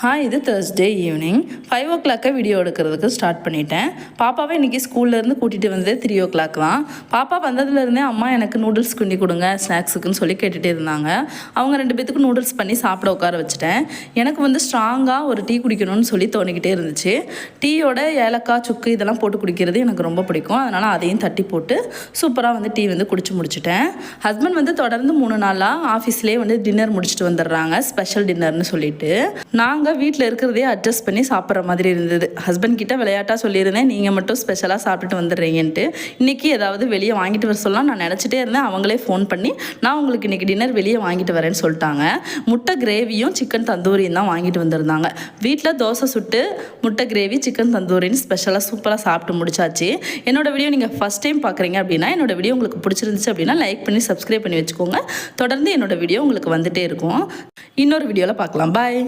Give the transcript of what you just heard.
Hi, இது Thursday evening 5 o'clock video எடுக்கிறதுக்கு start பண்ணிட்டேன். பாப்பாவை இன்றைக்கி ஸ்கூல்லேருந்து கூட்டிகிட்டு வந்தது 3 o'clock தான். பாப்பா வந்ததுலேருந்தே அம்மா எனக்கு நூடுல்ஸ் கிண்டி கொடுங்க ஸ்நாக்ஸுக்குன்னு சொல்லி கேட்டுகிட்டே இருந்தாங்க. அவங்க 2 பேத்துக்கு நூடுல்ஸ் பண்ணி சாப்பிட உட்கார வச்சுட்டேன். எனக்கு ஸ்ட்ராங்காக ஒரு டீ குடிக்கணும்னு சொல்லி தோணிக்கிட்டே இருந்துச்சு. டீயோட ஏலக்காய் சுக்கு இதெல்லாம் போட்டு குடிக்கிறது எனக்கு ரொம்ப பிடிக்கும். அதனால் அதையும் தட்டி போட்டு சூப்பராக டீ குடிச்சு முடிச்சிட்டேன். ஹஸ்பண்ட் தொடர்ந்து 3 நாளாக ஆஃபீஸ்லேயே டின்னர் முடிச்சுட்டு வந்துடுறாங்க, ஸ்பெஷல் டின்னர்னு சொல்லிட்டு. நாங்கள் வீட்டில் இருக்கிறதே அட்ஜஸ்ட் பண்ணி சாப்பிட்ற மாதிரி இருந்தது. ஹஸ்பண்ட் கிட்ட விளையாட்டாக சொல்லியிருந்தேன், நீங்கள் மட்டும் ஸ்பெஷலாக சாப்பிட்டுட்டு வந்துடுறீங்கன்ட்டு. இன்றைக்கி ஏதாவது வெளியே வாங்கிட்டு வர சொல்லலாம் நான் நினச்சிட்டே இருந்தேன். அவங்களே ஃபோன் பண்ணி நான் உங்களுக்கு இன்றைக்கி டின்னர் வெளியே வாங்கிட்டு வரேன்னு சொல்லிட்டாங்க. முட்டை கிரேவியும் சிக்கன் தந்தூரியும் தான் வாங்கிட்டு வந்திருந்தாங்க. வீட்டில் தோசை சுட்டு முட்டை கிரேவி சிக்கன் தந்தூரின்னு ஸ்பெஷலாக சூப்பராக சாப்பிட்டு முடிச்சாச்சு. என்னோடய வீடியோ நீங்கள் ஃபஸ்ட் டைம் பார்க்குறீங்க அப்படின்னா என்னோடய வீடியோ உங்களுக்கு பிடிச்சிருந்துச்சு அப்படின்னா லைக் பண்ணி சப்ஸ்கிரைப் பண்ணி வச்சுக்கோங்க. தொடர்ந்து என்னோடய வீடியோ உங்களுக்கு வந்துகிட்டே இருக்கும். இன்னொரு வீடியோவில் பார்க்கலாம். பாய்.